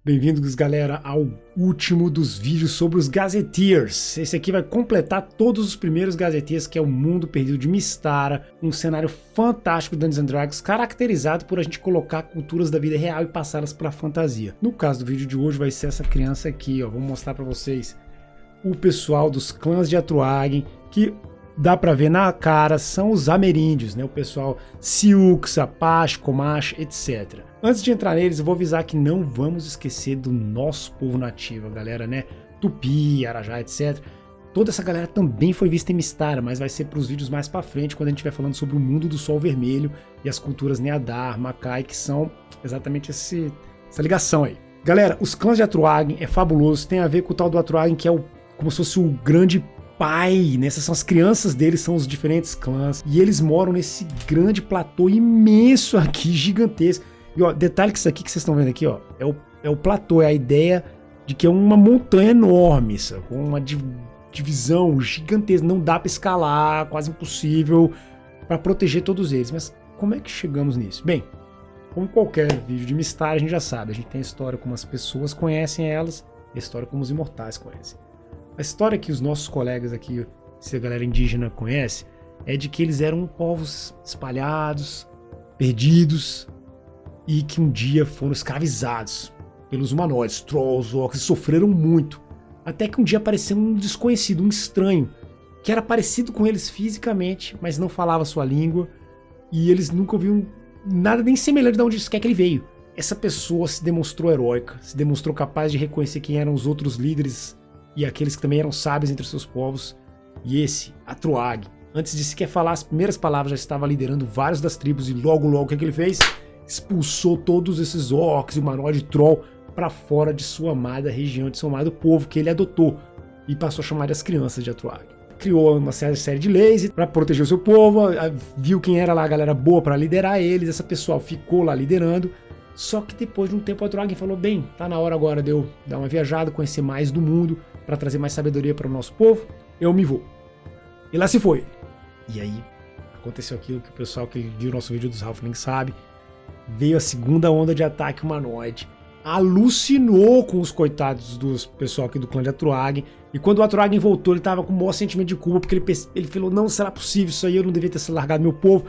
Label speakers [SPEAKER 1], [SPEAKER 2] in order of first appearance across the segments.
[SPEAKER 1] Bem-vindos, galera, ao último dos vídeos sobre os Gazetteers. Esse aqui vai completar todos os primeiros Gazetteers, que é o mundo perdido de Mystara, um cenário fantástico de Dungeons & Dragons, caracterizado por a gente colocar culturas da vida real e passá-las para a fantasia. No caso do vídeo de hoje vai ser essa criança aqui, ó. Vou mostrar para vocês o pessoal dos clãs de Atruagin, que dá pra ver na cara, são os ameríndios, né? O pessoal Sioux, Apache, Comanche, etc. Antes de entrar neles, eu vou avisar que não vamos esquecer do nosso povo nativo, a galera, né? Tupi, Arajá, etc. Toda essa galera também foi vista em Mystara, mas vai ser para os vídeos mais pra frente, quando a gente estiver falando sobre o mundo do Sol Vermelho e as culturas Neadar, Makai, que são exatamente essa ligação aí. Galera, os clãs de Atruagin é fabuloso, tem a ver com o tal do Atruagin, que é como se fosse o grande pai, né? Essas são as crianças deles, são os diferentes clãs, e eles moram nesse grande platô imenso aqui, gigantesco. E ó, detalhe que isso aqui que vocês estão vendo aqui, ó, é o platô, é a ideia de que é uma montanha enorme, sabe? Com uma divisão gigantesca, não dá para escalar, quase impossível para proteger todos eles. Mas como é que chegamos nisso? Bem, como qualquer vídeo de Mystara, a gente já sabe, a gente tem a história como as pessoas conhecem elas, e a história como os imortais conhecem. A história que os nossos colegas aqui, essa galera indígena conhece, é de que eles eram povos espalhados, perdidos, e que um dia foram escravizados pelos humanoides, trolls, orcs, e sofreram muito. Até que um dia apareceu um desconhecido, um estranho, que era parecido com eles fisicamente, mas não falava sua língua, e eles nunca ouviram nada nem semelhante de onde quer que ele veio. Essa pessoa se demonstrou heróica, se demonstrou capaz de reconhecer quem eram os outros líderes e aqueles que também eram sábios entre os seus povos. E esse, Atruagin, antes de sequer falar as primeiras palavras, já estava liderando vários das tribos, e logo o que ele fez? Expulsou todos esses orcs e humanoide troll para fora de sua amada região, de seu amado povo que ele adotou, e passou a chamar as crianças de Atruagin. Criou uma série de leis para proteger o seu povo, viu quem era lá a galera boa para liderar eles, essa pessoal ficou lá liderando. Só que depois de um tempo, Atruagin falou: bem, tá na hora agora de eu dar uma viajada, conhecer mais do mundo, para trazer mais sabedoria para o nosso povo, eu me vou. E lá se foi. E aí aconteceu aquilo que o pessoal que viu o nosso vídeo dos Halflings sabe. Veio a segunda onda de ataque humanoide, alucinou com os coitados do pessoal aqui do clã de Atruagin, e quando o Atruagin voltou, ele tava com o maior sentimento de culpa, porque ele falou: não será possível isso aí, eu não devia ter largado meu povo.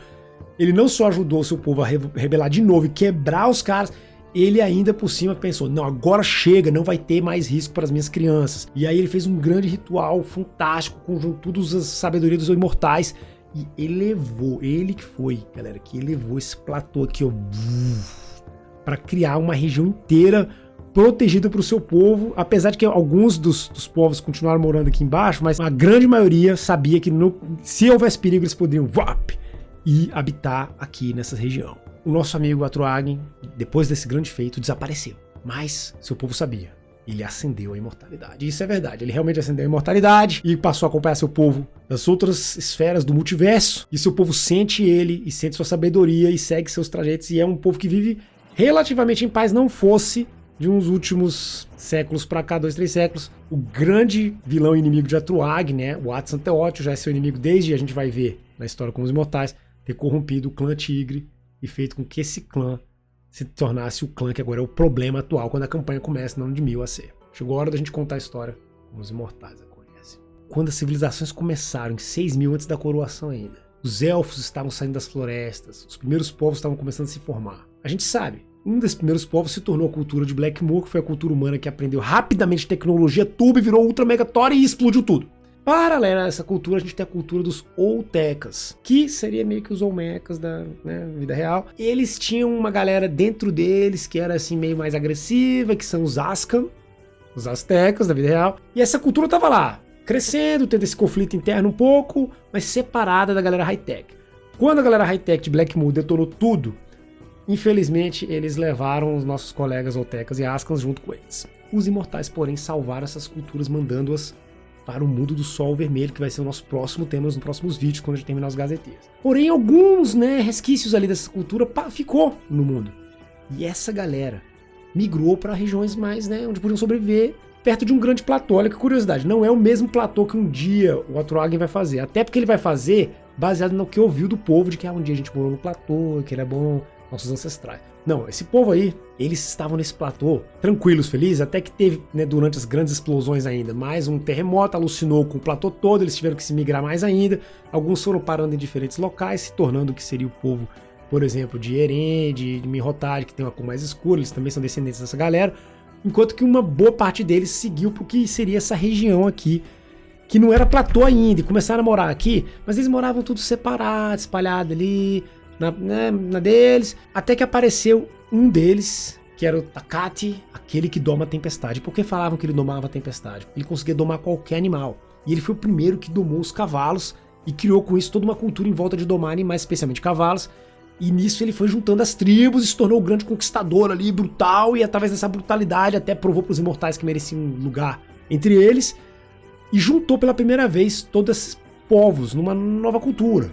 [SPEAKER 1] Ele não só ajudou o seu povo a rebelar de novo e quebrar os caras, ele ainda por cima pensou: não, agora chega, não vai ter mais risco para as minhas crianças. E aí ele fez um grande ritual fantástico, com todas as sabedorias dos imortais, e elevou, ele que foi, galera, que elevou esse platô aqui, ó, para criar uma região inteira protegida para o seu povo, apesar de que alguns dos povos continuaram morando aqui embaixo, mas a grande maioria sabia que se houvesse perigo eles poderiam e habitar aqui nessa região. O nosso amigo Atruagin, depois desse grande feito, desapareceu. Mas seu povo sabia. Ele ascendeu à imortalidade. Isso é verdade. Ele realmente ascendeu à imortalidade e passou a acompanhar seu povo das outras esferas do multiverso. E seu povo sente ele e sente sua sabedoria e segue seus trajetos. E é um povo que vive relativamente em paz, não fosse de uns últimos séculos para cá, 2, 3 séculos. O grande vilão e inimigo de Atruagin, né? O Atzanteotl já é seu inimigo desde, a gente vai ver na história com os imortais, ter corrompido o clã Tigre e feito com que esse clã se tornasse o clã que agora é o problema atual quando a campanha começa no ano de 1000 AC. Chegou a hora da gente contar a história como os imortais a conhecem. Quando as civilizações começaram, em 6000 antes da coroação ainda, os elfos estavam saindo das florestas, os primeiros povos estavam começando a se formar. A gente sabe, um desses primeiros povos se tornou a cultura de Blackmoor, que foi a cultura humana que aprendeu rapidamente tecnologia, tubo, e virou ultra megatória e explodiu tudo. Paralela a essa cultura, a gente tem a cultura dos Oltecas, que seria meio que os Olmecas da vida real. Eles tinham uma galera dentro deles que era assim meio mais agressiva, que são os Ascan, os Aztecas da vida real. E essa cultura tava lá, crescendo, tendo esse conflito interno um pouco, mas separada da galera high-tech. Quando a galera high-tech de Blackmoor detonou tudo, infelizmente eles levaram os nossos colegas Oltecas e Ascans junto com eles. Os imortais, porém, salvaram essas culturas, mandando-as para o mundo do Sol Vermelho, que vai ser o nosso próximo tema nos próximos vídeos, quando a gente terminar os Gazeteiros. Porém, alguns resquícios ali dessa cultura ficou no mundo. E essa galera migrou para regiões mais, onde podiam sobreviver, perto de um grande platô. Olha que curiosidade, não é o mesmo platô que um dia o Atruagin vai fazer. Até porque ele vai fazer baseado no que ouviu do povo, de que um dia a gente morou no platô, que ele é bom, nossos ancestrais. Não, esse povo aí, eles estavam nesse platô, tranquilos, felizes, até que teve, né, durante as grandes explosões ainda, mais um terremoto alucinou com o platô todo, eles tiveram que se migrar mais ainda, alguns foram parando em diferentes locais, se tornando o que seria o povo, por exemplo, de Eren, de Mihotari, que tem uma cor mais escura, eles também são descendentes dessa galera, enquanto que uma boa parte deles seguiu para o que seria essa região aqui, que não era platô ainda, e começaram a morar aqui, mas eles moravam tudo separado, espalhado ali, na deles, até que apareceu um deles, que era o Takati, aquele que doma a tempestade. Por que falavam que ele domava a tempestade? Ele conseguia domar qualquer animal, e ele foi o primeiro que domou os cavalos, e criou com isso toda uma cultura em volta de domar animais, especialmente cavalos, e nisso ele foi juntando as tribos e se tornou o grande conquistador ali, brutal, e através dessa brutalidade até provou para os imortais que mereciam um lugar entre eles, e juntou pela primeira vez todos esses povos numa nova cultura.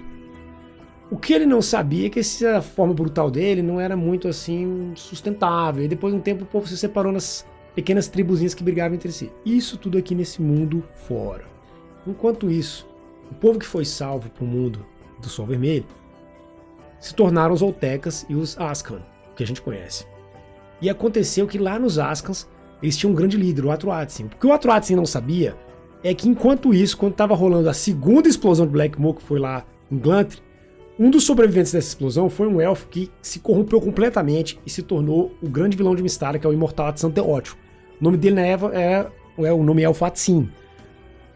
[SPEAKER 1] O que ele não sabia é que essa forma brutal dele não era muito assim sustentável, e depois de um tempo o povo se separou nas pequenas tribuzinhas que brigavam entre si. Isso tudo aqui nesse mundo fora. Enquanto isso, o povo que foi salvo para o mundo do Sol Vermelho se tornaram os Oltecas e os Ascan, que a gente conhece. E aconteceu que lá nos Ascans eles tinham um grande líder, o Atruatsin. O que o Atruatsin não sabia é que enquanto isso, quando estava rolando a segunda explosão de Blackmoor, que foi lá em Glantry, um dos sobreviventes dessa explosão foi um elfo que se corrompeu completamente e se tornou o grande vilão de Mystara, que é o imortal Atsanteotl. O nome dele na Eva é o nome elfo Atsin.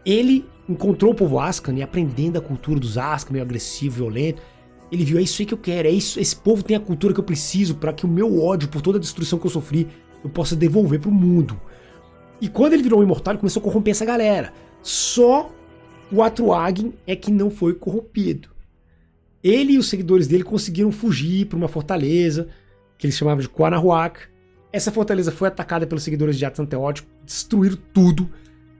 [SPEAKER 1] Ele encontrou o povo Ascan e aprendendo a cultura dos Ascan, meio agressivo, violento, ele viu, é isso aí que eu quero, é isso, esse povo tem a cultura que eu preciso para que o meu ódio por toda a destruição que eu sofri eu possa devolver pro mundo. E quando ele virou um imortal, ele começou a corromper essa galera. Só o Atruagin é que não foi corrompido. Ele e os seguidores dele conseguiram fugir para uma fortaleza que eles chamavam de Quanahuac. Essa fortaleza foi atacada pelos seguidores de Atsanteotl, destruíram tudo.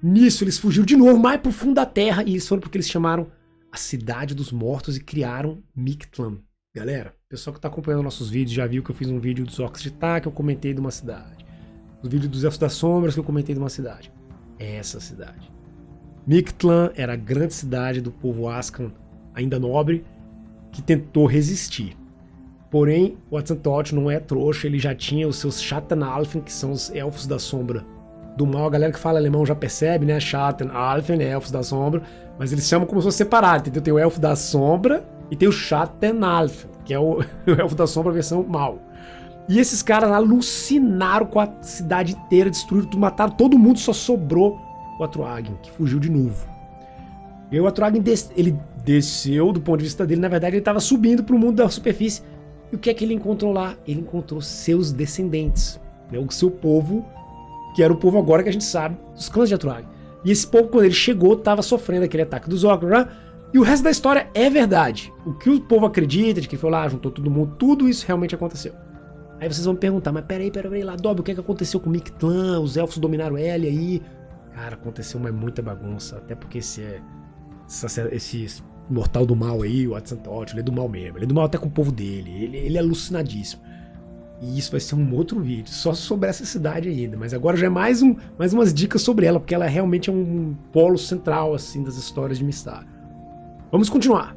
[SPEAKER 1] Nisso eles fugiram de novo mais pro fundo da terra e eles foram porque eles chamaram a Cidade dos Mortos e criaram Mictlan. Galera, o pessoal que está acompanhando nossos vídeos já viu que eu fiz um vídeo dos Orcs de Tá, que eu comentei de uma cidade. O vídeo dos Elfos das Sombras, que eu comentei de uma cidade. É essa cidade. Mictlan era a grande cidade do povo Ascan, ainda nobre, que tentou resistir. Porém, o Atsanteotl não é trouxa, ele já tinha os seus Schattenalfen, que são os Elfos da Sombra do Mal. A galera que fala alemão já percebe, né? Schattenalfen, Elfos da Sombra, mas eles chamam como se fosse separado, entendeu? Tem o Elfo da Sombra e tem o Schattenalfen, que é o Elfo da Sombra versão mal. E esses caras alucinaram com a cidade inteira, destruíram tudo, mataram todo mundo, só sobrou o Atruagin, que fugiu de novo. E o Atruagin ele desceu do ponto de vista dele, na verdade ele estava subindo para o mundo da superfície. E o que é que ele encontrou lá? Ele encontrou seus descendentes, né? O seu povo, que era o povo agora que a gente sabe, dos clãs de Atruagin. E esse povo, quando ele chegou, estava sofrendo aquele ataque dos Orcs. E o resto da história é verdade. O que o povo acredita, de que foi lá, juntou todo mundo, tudo isso realmente aconteceu. Aí vocês vão me perguntar, mas peraí, lá, Dobby, o que é que aconteceu com o Mictlan? Os elfos dominaram ela e aí... Cara, aconteceu muita bagunça, até porque esse mortal do mal aí, o Atsanteotl, ele é do mal mesmo. Ele é do mal até com o povo dele, ele é alucinadíssimo. E isso vai ser um outro vídeo, só sobre essa cidade ainda. Mas agora já é mais umas dicas sobre ela, porque ela realmente é um polo central, assim, das histórias de Mystara. Vamos continuar.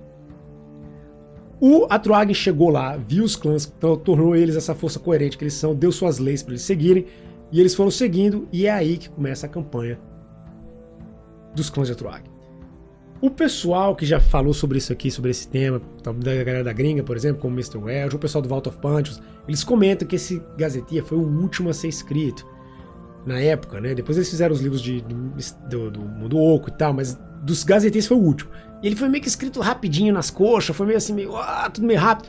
[SPEAKER 1] O Atruagin chegou lá, viu os clãs, tornou eles essa força coerente que eles são, deu suas leis para eles seguirem, e eles foram seguindo, e é aí que começa a campanha dos clãs de Atruagin. O pessoal que já falou sobre isso aqui, sobre esse tema, da galera da gringa, por exemplo, como o Mr. Welch, o pessoal do Vault of Punches, eles comentam que esse Gazetteer foi o último a ser escrito na época, né? Depois eles fizeram os livros do Mundo Oco e tal, mas dos Gazetteers foi o último. E ele foi meio que escrito rapidinho nas coxas, foi meio assim, tudo meio rápido.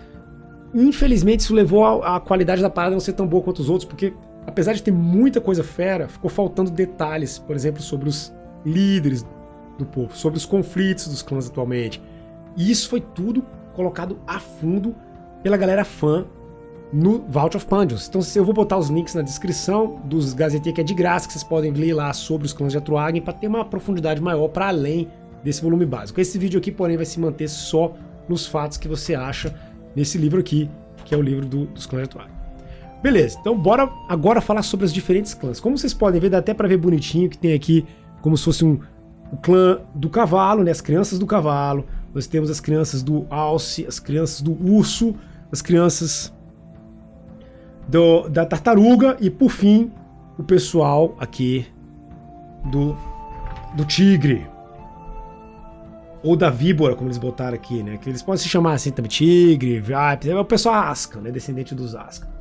[SPEAKER 1] Infelizmente isso levou a qualidade da parada a não ser tão boa quanto os outros, porque apesar de ter muita coisa fera, ficou faltando detalhes, por exemplo, sobre os líderes do povo, sobre os conflitos dos clãs atualmente. E isso foi tudo colocado a fundo pela galera fã no Vault of Punches. Então eu vou botar os links na descrição dos Gazetteer, que é de graça, que vocês podem ler lá sobre os clãs de Atruagin para ter uma profundidade maior para além desse volume básico. Esse vídeo aqui, porém, vai se manter só nos fatos que você acha nesse livro aqui, que é o livro dos clãs de Atruagin. Beleza, então bora agora falar sobre os diferentes clãs. Como vocês podem ver, dá até para ver bonitinho que tem aqui como se fosse o clã do cavalo, né? As crianças do cavalo. Nós temos as crianças do alce, as crianças do urso, as crianças da tartaruga e, por fim, o pessoal aqui do tigre. Ou da víbora, como eles botaram aqui, né? Que eles podem se chamar assim também, tigre, vipe, é o pessoal Asca, né? Descendente dos Asca.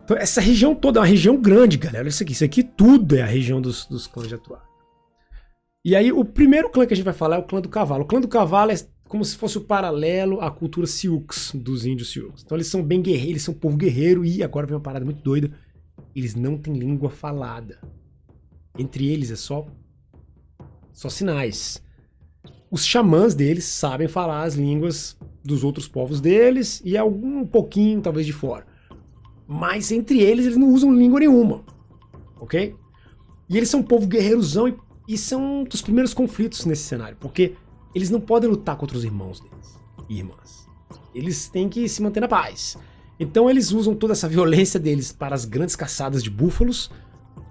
[SPEAKER 1] Então, essa região toda é uma região grande, galera. Olha isso aqui tudo é a região dos clãs de Atuag. E aí, o primeiro clã que a gente vai falar é o clã do cavalo. O clã do cavalo é como se fosse o paralelo à cultura Sioux, dos índios Sioux. Então, eles são bem guerreiros, eles são um povo guerreiro e agora vem uma parada muito doida. Eles não têm língua falada. Entre eles é só sinais. Os xamãs deles sabem falar as línguas dos outros povos deles e um pouquinho, talvez, de fora. Mas entre eles não usam língua nenhuma, ok? E eles são um povo guerreirozão e são um dos primeiros conflitos nesse cenário, porque eles não podem lutar contra os irmãos deles e irmãs. Eles têm que se manter na paz. Então eles usam toda essa violência deles para as grandes caçadas de búfalos,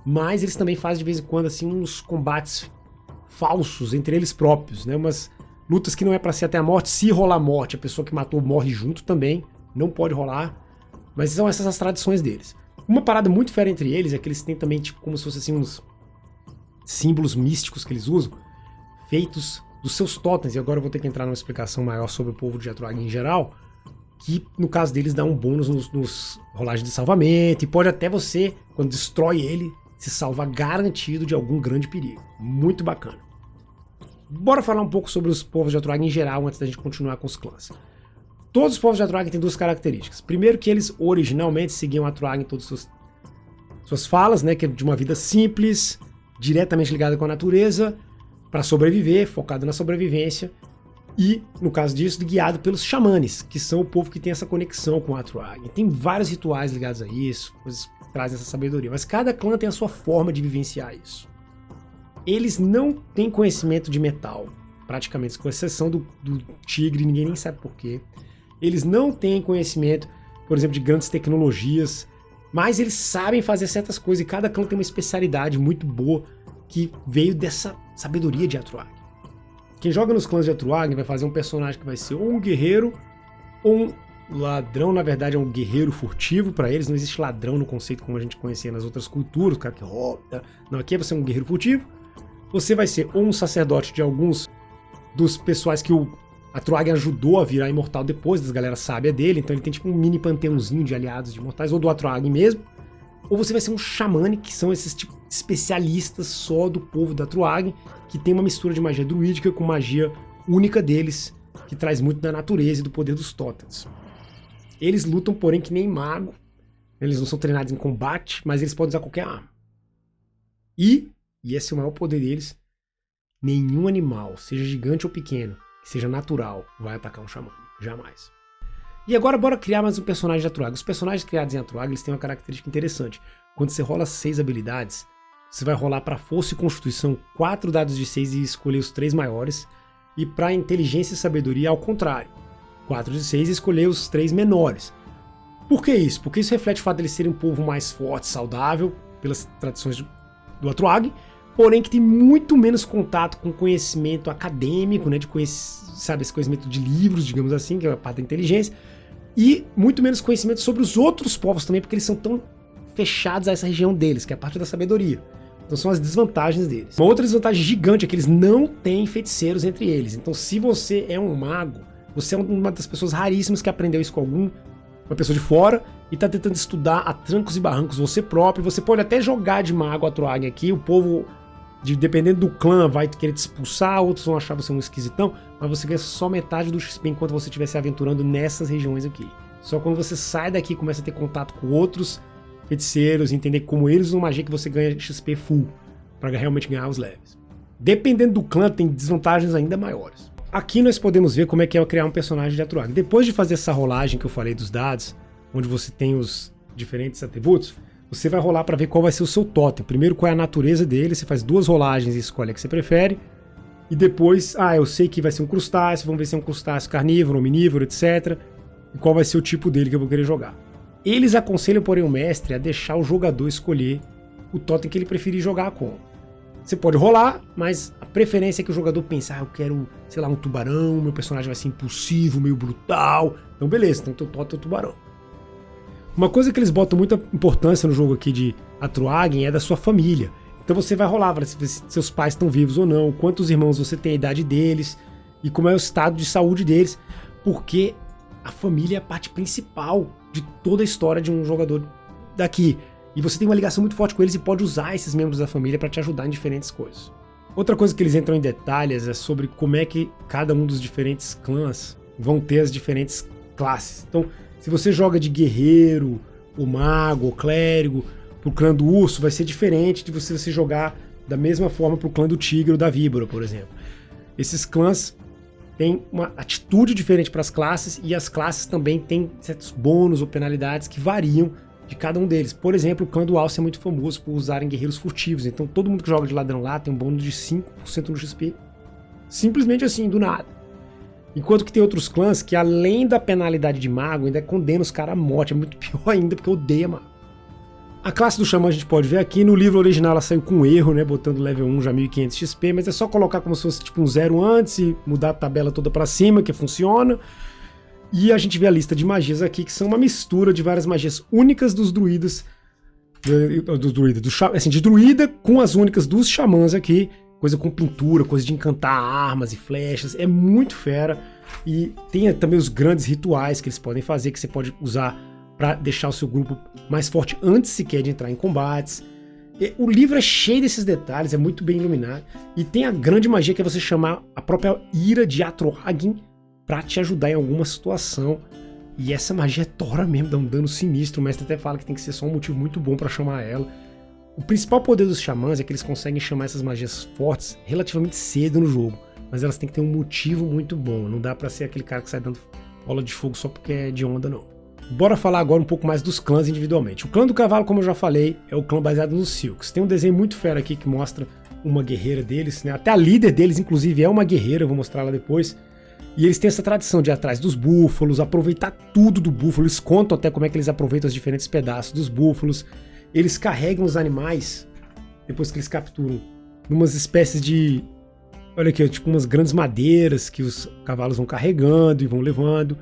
[SPEAKER 1] mas eles também fazem de vez em quando assim uns combates falsos entre eles próprios, né? Umas lutas que não é pra ser até a morte. Se rolar morte, a pessoa que matou morre junto também, não pode rolar, mas são essas as tradições deles. Uma parada muito fera entre eles é que eles têm também tipo como se fossem assim uns símbolos místicos que eles usam, feitos dos seus totens, e agora eu vou ter que entrar numa explicação maior sobre o povo de Atuag em geral, que no caso deles dá um bônus nos rolagens de salvamento, e pode até você, quando destrói ele, se salvar garantido de algum grande perigo. Muito bacana. Bora falar um pouco sobre os povos de Atuag em geral antes da gente continuar com os clãs. Todos os povos de Atuag têm duas características. Primeiro que eles originalmente seguiam Atuag em todas suas falas, né, que é de uma vida simples, diretamente ligada com a natureza, para sobreviver, focado na sobrevivência, e, no caso disso, guiado pelos xamanes, que são o povo que tem essa conexão com o Atuag. Tem vários rituais ligados a isso, coisas que trazem essa sabedoria, mas cada clã tem a sua forma de vivenciar isso. Eles não têm conhecimento de metal, praticamente, com exceção do tigre, ninguém nem sabe porquê. Eles não têm conhecimento, por exemplo, de grandes tecnologias, mas eles sabem fazer certas coisas, e cada clã tem uma especialidade muito boa que veio dessa sabedoria de Atuag. Quem joga nos clãs de Atuag vai fazer um personagem que vai ser ou um guerreiro ou um ladrão. Na verdade é um guerreiro furtivo para eles, não existe ladrão no conceito como a gente conhecia nas outras culturas, o cara que rouba. Não, aqui você é um guerreiro furtivo. Você vai ser ou um sacerdote de alguns dos pessoais que o Atuag ajudou a virar imortal depois das galera sábia dele, então ele tem tipo um mini panteãozinho de aliados de imortais, ou do Atuag mesmo. Ou você vai ser um xamane, que são esses tipo, especialistas só do povo da Atuag, que tem uma mistura de magia druídica com magia única deles, que traz muito da natureza e do poder dos totens. Eles lutam, porém, que nem mago. Eles não são treinados em combate, mas eles podem usar qualquer arma. E esse é o maior poder deles, nenhum animal, seja gigante ou pequeno, que seja natural, vai atacar um xamane. Jamais. E agora bora criar mais um personagem de Atuag. Os personagens criados em Atuag, eles têm uma característica interessante. Quando você rola 6 habilidades, você vai rolar para força e constituição 4 dados de 6 e escolher os 3 maiores. E para inteligência e sabedoria, ao contrário. 4 de 6 e escolher os 3 menores. Por que isso? Porque isso reflete o fato de eles serem um povo mais forte, saudável, pelas tradições do Atuag, porém que tem muito menos contato com conhecimento acadêmico, né, sabe, esse conhecimento de livros, digamos assim, que é a parte da inteligência, e muito menos conhecimento sobre os outros povos também, porque eles são tão fechados a essa região deles, que é a parte da sabedoria. Então são as desvantagens deles. Uma outra desvantagem gigante é que eles não têm feiticeiros entre eles. Então se você é um mago, você é uma das pessoas raríssimas que aprendeu isso com uma pessoa de fora e tá tentando estudar a trancos e barrancos você próprio. Você pode até jogar de mago Atuag aqui, o povo, dependendo do clã, vai querer te expulsar, outros vão achar você um esquisitão, mas você ganha só metade do XP enquanto você estiver se aventurando nessas regiões aqui. Só quando você sai daqui e começa a ter contato com outros feiticeiros, entender como eles usam magia, que você ganha XP full, para realmente ganhar os levels. Dependendo do clã, tem desvantagens ainda maiores. Aqui nós podemos ver como é que é criar um personagem de Atuag. Depois de fazer essa rolagem que eu falei dos dados, onde você tem os diferentes atributos, você vai rolar para ver qual vai ser o seu totem. Primeiro, qual é a natureza dele, você faz 2 rolagens e escolhe a que você prefere. E depois, eu sei que vai ser um crustáceo, vamos ver se é um crustáceo carnívoro, omnívoro, etc. E qual vai ser o tipo dele que eu vou querer jogar. Eles aconselham, porém, o mestre a deixar o jogador escolher o totem que ele preferir jogar com. Você pode rolar, mas a preferência é que o jogador pense, eu quero, sei lá, um tubarão, meu personagem vai ser impulsivo, meio brutal. Então beleza, então teu totem é o tubarão. Uma coisa que eles botam muita importância no jogo aqui de Atruagen é da sua família. Então você vai rolar, vai ver se seus pais estão vivos ou não, quantos irmãos você tem, a idade deles e como é o estado de saúde deles, porque a família é a parte principal de toda a história de um jogador daqui. E você tem uma ligação muito forte com eles e pode usar esses membros da família para te ajudar em diferentes coisas. Outra coisa que eles entram em detalhes é sobre como é que cada um dos diferentes clãs vão ter as diferentes classes. Então, se você joga de guerreiro, ou mago, ou clérigo, pro clã do urso, vai ser diferente de você jogar da mesma forma pro clã do tigre ou da víbora, por exemplo. Esses clãs têm uma atitude diferente para as classes e as classes também têm certos bônus ou penalidades que variam de cada um deles. Por exemplo, o clã do alce é muito famoso por usarem guerreiros furtivos, então todo mundo que joga de ladrão lá tem um bônus de 5% no XP, simplesmente assim, do nada. Enquanto que tem outros clãs que, além da penalidade de mago, ainda condena os caras à morte, é muito pior ainda, porque odeia mago. A classe do Xamã a gente pode ver aqui, no livro original ela saiu com erro, né, botando level 1 já 1500 XP, mas é só colocar como se fosse tipo um 0 antes e mudar a tabela toda pra cima, que funciona. E a gente vê a lista de magias aqui, que são uma mistura de várias magias únicas dos druidas, assim, de druida com as únicas dos xamãs aqui, coisa com pintura, coisa de encantar armas e flechas, é muito fera. E tem também os grandes rituais que eles podem fazer, que você pode usar para deixar o seu grupo mais forte antes sequer de entrar em combates. O livro é cheio desses detalhes, é muito bem iluminado, e tem a grande magia que é você chamar a própria ira de Atruagen pra te ajudar em alguma situação. E essa magia é tora mesmo, dá um dano sinistro. O mestre até fala que tem que ser só um motivo muito bom pra chamar ela. O principal poder dos xamãs é que eles conseguem chamar essas magias fortes relativamente cedo no jogo, mas elas têm que ter um motivo muito bom. Não dá pra ser aquele cara que sai dando bola de fogo só porque é de onda, não. Bora falar agora um pouco mais dos clãs individualmente. O clã do cavalo, como eu já falei, é o clã baseado nos Silks. Tem um desenho muito fera aqui que mostra uma guerreira deles, né? Até a líder deles, inclusive, é uma guerreira, eu vou mostrar ela depois. E eles têm essa tradição de ir atrás dos búfalos, aproveitar tudo do búfalo. Eles contam até como é que eles aproveitam os diferentes pedaços dos búfalos. Eles carregam os animais, depois que eles capturam, numas espécies de... Olha aqui, tipo umas grandes madeiras que os cavalos vão carregando e vão levando.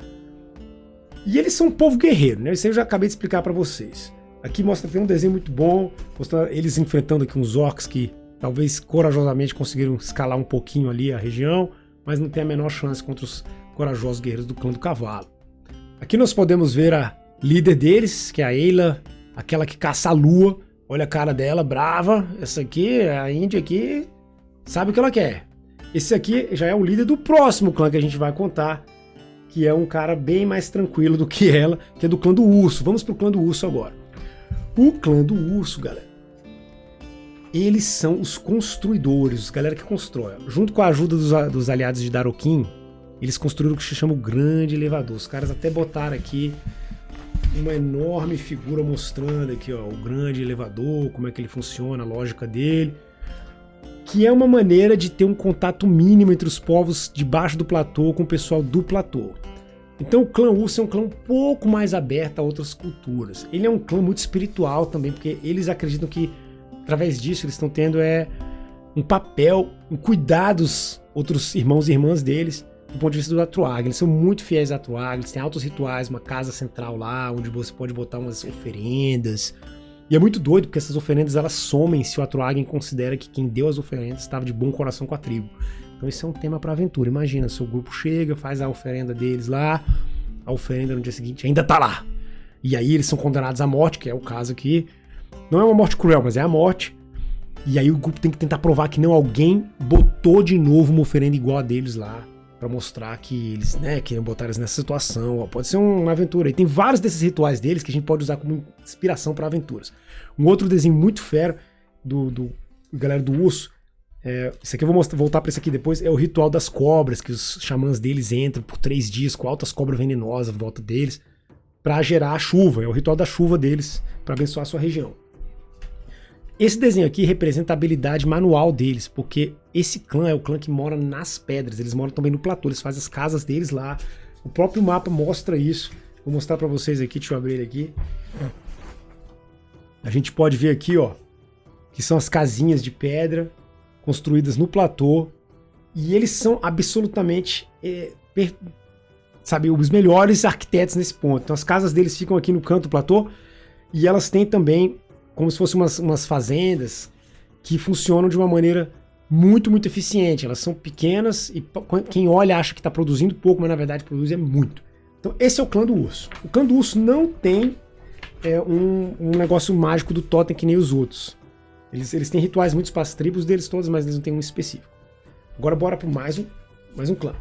[SPEAKER 1] E eles são um povo guerreiro, né? Isso aí eu já acabei de explicar pra vocês. Aqui mostra, tem um desenho muito bom, mostrando eles enfrentando aqui uns orcs que talvez corajosamente conseguiram escalar um pouquinho ali a região, mas não tem a menor chance contra os corajosos guerreiros do clã do cavalo. Aqui nós podemos ver a líder deles, que é a Ayla, aquela que caça a lua. Olha a cara dela, brava. Essa aqui, a Índia aqui, sabe o que ela quer. Esse aqui já é o líder do próximo clã que a gente vai contar, que é um cara bem mais tranquilo do que ela, que é do clã do urso. Vamos pro clã do urso agora. O clã do urso, galera, eles são os construidores, os galera que constrói. Junto com a ajuda dos aliados de Daroquim, eles construíram o que se chama o Grande Elevador. Os caras até botaram aqui uma enorme figura mostrando aqui, ó, o Grande Elevador, como é que ele funciona, a lógica dele, que é uma maneira de ter um contato mínimo entre os povos debaixo do platô com o pessoal do platô. Então o clã urso é um clã um pouco mais aberto a outras culturas. Ele é um clã muito espiritual também, porque eles acreditam que através disso eles estão tendo um papel em cuidar dos outros irmãos e irmãs deles do ponto de vista do Atruagen. Eles são muito fiéis a Atruagen, eles têm altos rituais, uma casa central lá onde você pode botar umas oferendas. E é muito doido porque essas oferendas elas somem se o Atruagen considera que quem deu as oferendas estava de bom coração com a tribo. Então isso é um tema para aventura. Imagina, seu grupo chega, faz a oferenda deles lá, a oferenda no dia seguinte ainda tá lá. E aí eles são condenados à morte, que é o caso aqui. Não é uma morte cruel, mas é a morte. E aí o grupo tem que tentar provar que não, alguém botou de novo uma oferenda igual a deles lá, pra mostrar que eles, né, queriam botar eles nessa situação. Ó, pode ser uma aventura. E tem vários desses rituais deles que a gente pode usar como inspiração para aventuras. Um outro desenho muito fero do galera do urso, isso aqui eu vou voltar para isso aqui depois, é o ritual das cobras, que os xamãs deles entram por 3 dias com altas cobras venenosas em volta deles para gerar a chuva. É o ritual da chuva deles para abençoar a sua região. Esse desenho aqui representa a habilidade manual deles, porque esse clã é o clã que mora nas pedras, eles moram também no platô, eles fazem as casas deles lá. O próprio mapa mostra isso. Vou mostrar para vocês aqui, deixa eu abrir ele aqui. A gente pode ver aqui, ó, que são as casinhas de pedra construídas no platô, e eles são absolutamente sabe, os melhores arquitetos nesse ponto. Então as casas deles ficam aqui no canto do platô e elas têm também como se fossem umas fazendas que funcionam de uma maneira muito, muito eficiente. Elas são pequenas e quem olha acha que está produzindo pouco, mas na verdade produz muito. Então esse é o clã do urso. O clã do urso não tem um negócio mágico do totem que nem os outros. Eles têm rituais muitos para as tribos deles todas, mas eles não têm um específico. Agora bora para mais um clã.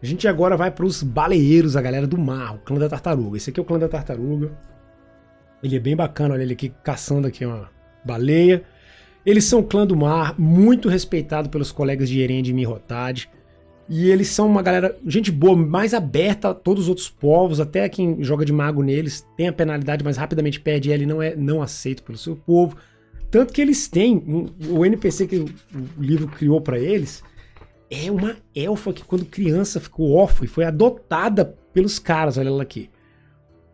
[SPEAKER 1] A gente agora vai para os baleeiros, a galera do mar, o clã da tartaruga. Esse aqui é o clã da tartaruga. Ele é bem bacana, olha ele aqui caçando aqui uma baleia. Eles são o clã do mar, muito respeitado pelos colegas de Eren e de Mirhotad. E eles são uma galera, gente boa, mais aberta a todos os outros povos, até quem joga de mago neles tem a penalidade, mas rapidamente perde ela e não é não aceito pelo seu povo. Tanto que eles têm, o NPC que o livro criou para eles, é uma elfa que quando criança ficou órfã e foi adotada pelos caras, olha ela aqui.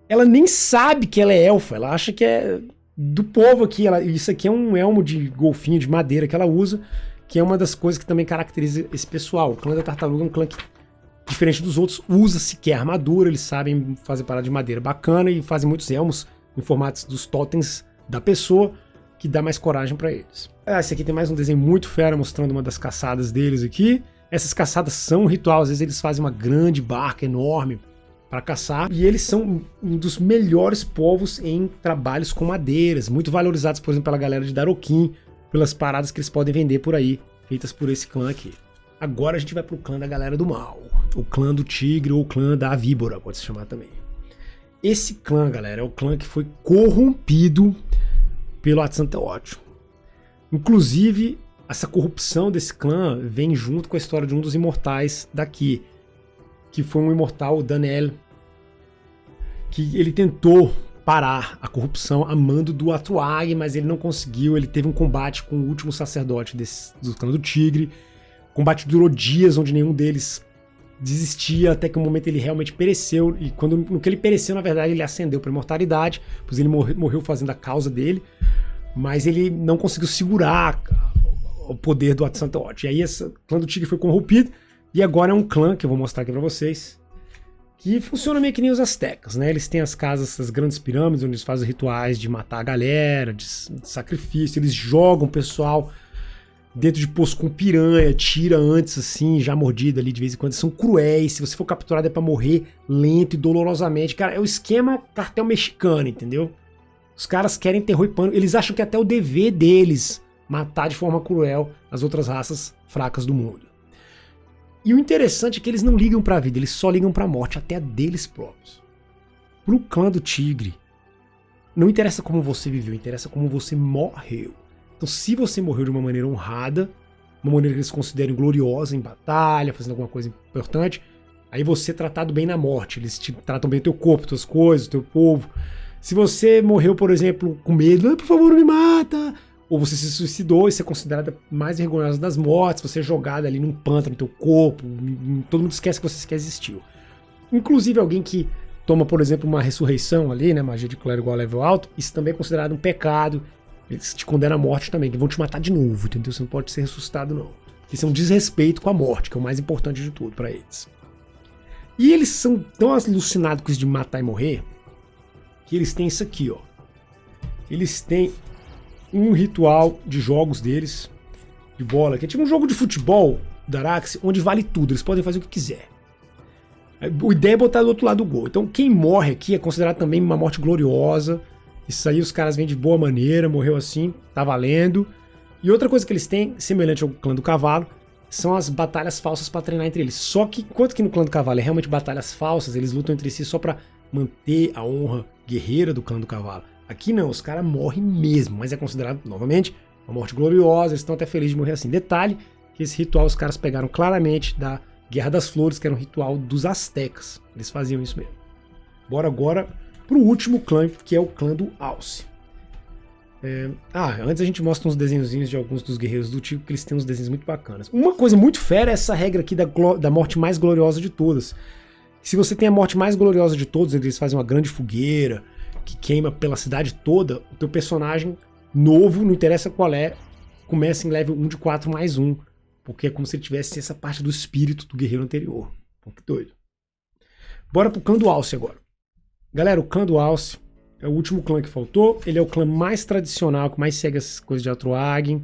[SPEAKER 1] Ela nem sabe que ela é elfa, ela acha que é do povo aqui. Isso aqui é um elmo de golfinho, de madeira que ela usa, que é uma das coisas que também caracteriza esse pessoal. O clã da tartaruga é um clã que, diferente dos outros, usa sequer armadura, eles sabem fazer parada de madeira bacana e fazem muitos elmos em formatos dos totens da pessoa, que dá mais coragem pra eles. Esse aqui tem mais um desenho muito fera mostrando uma das caçadas deles aqui. Essas caçadas são um ritual, às vezes eles fazem uma grande barca enorme para caçar, e eles são um dos melhores povos em trabalhos com madeiras, muito valorizados, por exemplo, pela galera de Daroquim, pelas paradas que eles podem vender por aí, feitas por esse clã aqui. Agora a gente vai pro clã da galera do mal, o clã do tigre ou o clã da víbora, pode se chamar também. Esse clã, galera, é o clã que foi corrompido pelo Atzanteotl. Inclusive, essa corrupção desse clã vem junto com a história de um dos imortais daqui, que foi um imortal, o Danel, que ele tentou parar a corrupção a mando do Atuag, mas ele não conseguiu. Ele teve um combate com o último sacerdote do clã do tigre. O combate durou dias, onde nenhum deles desistia, até que um momento ele realmente pereceu, e no que ele pereceu, na verdade, ele ascendeu para a imortalidade, pois ele morreu fazendo a causa dele, mas ele não conseguiu segurar o poder do Atzanteotl. E aí esse clã do tigre foi corrompido, e agora é um clã, que eu vou mostrar aqui para vocês, que funciona meio que nem os astecas, né? Eles têm as casas, essas grandes pirâmides, onde eles fazem rituais de matar a galera, de sacrifício, eles jogam o pessoal dentro de poço com piranha, tira antes assim, já mordida ali de vez em quando. São cruéis, se você for capturado é pra morrer lento e dolorosamente. Cara, é o esquema cartel mexicano, entendeu? Os caras querem terror e pânico, eles acham que até o dever deles matar de forma cruel as outras raças fracas do mundo. E o interessante é que eles não ligam pra vida, eles só ligam pra morte, até a deles próprios. Pro clã do tigre, não interessa como você viveu, interessa como você morreu. Então, se você morreu de uma maneira honrada, uma maneira que eles consideram gloriosa em batalha, fazendo alguma coisa importante, aí você é tratado bem na morte. Eles te tratam bem o teu corpo, tuas coisas, o teu povo. Se você morreu, por exemplo, com medo, por favor, não me mata, ou você se suicidou e você é considerada mais vergonhosa das mortes, você é jogada ali num pântano no teu corpo, todo mundo esquece que você sequer existiu. Inclusive alguém que toma, por exemplo, uma ressurreição ali, né, magia de clérigo a level alto, isso também é considerado um pecado. Eles te condenam à morte também, que vão te matar de novo, entendeu? Você não pode ser ressuscitado, não. Isso é um desrespeito com a morte, que é o mais importante de tudo pra eles. E eles são tão alucinados com isso de matar e morrer, que eles têm isso aqui, ó. Eles têm um ritual de jogos deles, de bola, que é tipo um jogo de futebol da Araxi, onde vale tudo, eles podem fazer o que quiser. A ideia é botar do outro lado do gol. Então quem morre aqui é considerado também uma morte gloriosa. Isso aí os caras vêm de boa maneira, morreu assim, tá valendo. E outra coisa que eles têm, semelhante ao clã do cavalo, são as batalhas falsas pra treinar entre eles. Só que, enquanto que no clã do cavalo é realmente batalhas falsas, eles lutam entre si só pra manter a honra guerreira do clã do cavalo. Aqui não, os caras morrem mesmo, mas é considerado, novamente, uma morte gloriosa, eles estão até felizes de morrer assim. Detalhe, que esse ritual os caras pegaram claramente da Guerra das Flores, que era um ritual dos astecas. Eles faziam isso mesmo. Bora agora pro último clã, que é o clã do Alce. Antes a gente mostra uns desenhozinhos de alguns dos guerreiros do tipo, que eles têm uns desenhos muito bacanas. Uma coisa muito fera é essa regra aqui da morte mais gloriosa de todas. Se você tem a morte mais gloriosa de todos, eles fazem uma grande fogueira que queima pela cidade toda, o teu personagem novo, não interessa qual é, começa em level 1 de 4 mais 1, porque é como se ele tivesse essa parte do espírito do guerreiro anterior. Pô, que doido. Bora pro clã do Alce agora. Galera, o clã do Alce é o último clã que faltou. Ele é o clã mais tradicional, que mais segue essas coisas de Atroagen.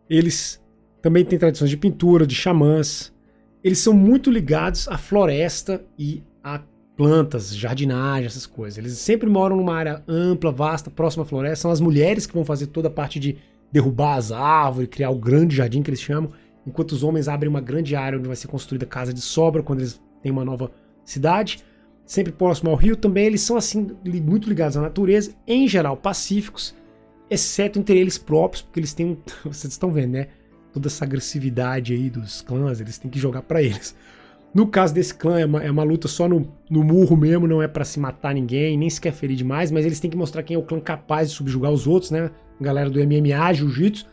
[SPEAKER 1] Eles também têm tradições de pintura, de xamãs. Eles são muito ligados à floresta e a plantas, jardinagem, essas coisas. Eles sempre moram numa área ampla, vasta, próxima à floresta. São as mulheres que vão fazer toda a parte de derrubar as árvores, criar o grande jardim que eles chamam, enquanto os homens abrem uma grande área onde vai ser construída casa de sobra quando eles têm uma nova cidade. Sempre próximo ao rio também. Eles são assim muito ligados à natureza, em geral pacíficos, exceto entre eles próprios, porque eles têm vocês estão vendo, né? Toda essa agressividade aí dos clãs, eles têm que jogar pra eles. No caso desse clã, é uma luta só no murro mesmo, não é pra se matar ninguém, nem sequer ferir demais, mas eles têm que mostrar quem é o clã capaz de subjugar os outros, né? Galera do MMA, Jiu-Jitsu.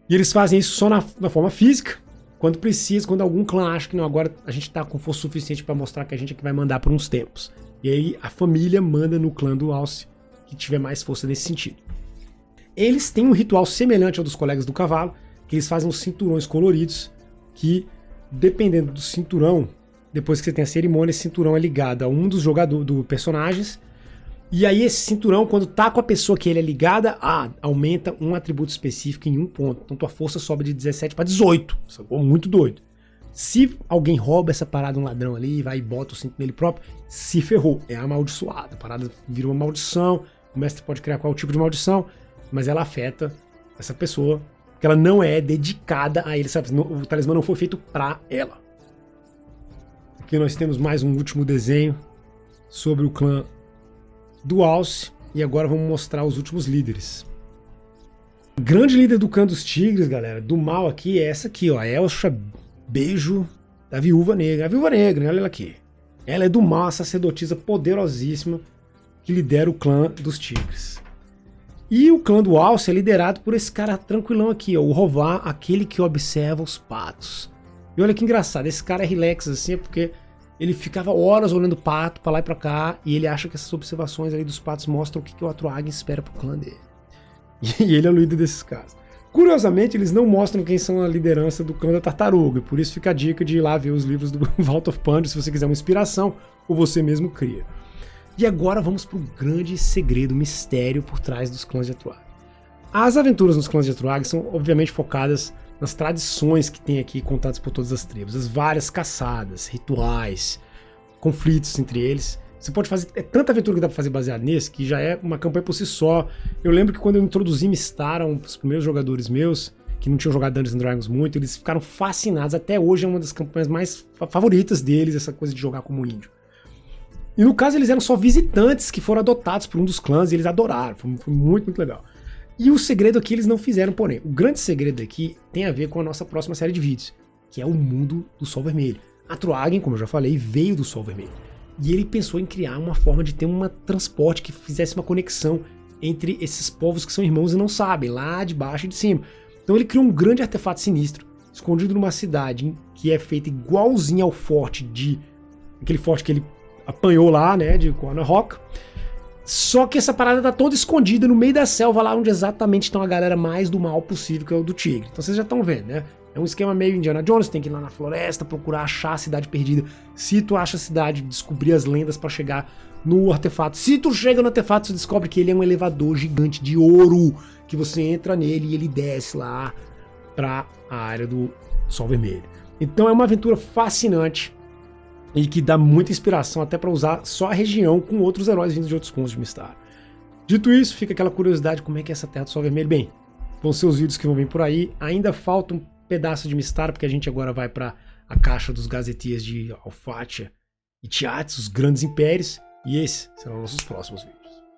[SPEAKER 1] E eles fazem isso só na forma física, quando precisa, quando algum clã acha que não, agora a gente tá com força suficiente pra mostrar que a gente é que vai mandar por uns tempos. E aí a família manda no clã do Alce, que tiver mais força nesse sentido. Eles têm um ritual semelhante ao dos colegas do cavalo, que eles fazem uns cinturões coloridos, que dependendo do cinturão, depois que você tem a cerimônia, esse cinturão é ligado a um dos personagens, e aí esse cinturão, quando tá com a pessoa que ele é ligada, aumenta um atributo específico em um ponto. Então tua força sobe de 17 para 18, sacou? Muito doido. Se alguém rouba essa parada, um ladrão ali, vai e bota o cinto nele próprio, se ferrou, é amaldiçoado. A parada vira uma maldição, o mestre pode criar qual tipo de maldição, mas ela afeta essa pessoa, porque ela não é dedicada a ele, sabe? O talismã não foi feito pra ela. Aqui nós temos mais um último desenho sobre o clã do Alce, e agora vamos mostrar os últimos líderes. O grande líder do clã dos tigres, galera, do mal aqui, é essa aqui, ó, a Elsha Beijo da Viúva Negra. A Viúva Negra, olha ela aqui. Ela é do mal, a sacerdotisa poderosíssima que lidera o clã dos tigres. E o clã do Alce é liderado por esse cara tranquilão aqui, ó, o Rovar, aquele que observa os patos. E olha que engraçado, esse cara é relax assim, porque ele ficava horas olhando pato pra lá e pra cá, e ele acha que essas observações aí dos patos mostram o que o Atroagen espera pro clã dele. E ele é o líder desses caras. Curiosamente, eles não mostram quem são a liderança do clã da tartaruga, por isso fica a dica de ir lá ver os livros do Vault of Pandora, se você quiser uma inspiração, ou você mesmo cria. E agora vamos pro grande segredo, mistério por trás dos clãs de Atroagen. As aventuras nos clãs de Atroagen são obviamente focadas nas tradições que tem aqui contadas por todas as tribos, as várias caçadas, rituais, conflitos entre eles. Você pode fazer, é tanta aventura que dá pra fazer baseado nesse, que já é uma campanha por si só. Eu lembro que quando eu introduzi Mystara, os primeiros jogadores meus, que não tinham jogado Dungeons & Dragons muito, eles ficaram fascinados, até hoje é uma das campanhas mais favoritas deles, essa coisa de jogar como índio. E no caso eles eram só visitantes que foram adotados por um dos clãs e eles adoraram, foi muito, muito legal. E o segredo aqui eles não fizeram, porém, o grande segredo aqui tem a ver com a nossa próxima série de vídeos, que é o mundo do Sol Vermelho. Atroagen, como eu já falei, veio do Sol Vermelho. E ele pensou em criar uma forma de ter um transporte que fizesse uma conexão entre esses povos que são irmãos e não sabem, lá de baixo e de cima. Então ele criou um grande artefato sinistro, escondido numa cidade que é feita igualzinho ao forte aquele forte que ele apanhou lá, né, de Corner Rock. Só que essa parada tá toda escondida no meio da selva, lá onde exatamente estão a galera mais do mal possível, que é o do tigre. Então vocês já estão vendo, né? É um esquema meio Indiana Jones, tem que ir lá na floresta, procurar achar a cidade perdida. Se tu acha a cidade, descobrir as lendas pra chegar no artefato. Se tu chega no artefato, você descobre que ele é um elevador gigante de ouro, que você entra nele e ele desce lá pra a área do Sol Vermelho. Então é uma aventura fascinante e que dá muita inspiração até pra usar só a região com outros heróis vindos de outros contos de Mystara. Dito isso, fica aquela curiosidade, como é que é essa Terra do Sol Vermelho? Bem, vão ser os vídeos que vão vir por aí. Ainda falta um pedaço de Mystara, porque a gente agora vai para a caixa dos Gazetias de Alfatia e Tiatis, os grandes impérios, e esses serão nossos próximos vídeos.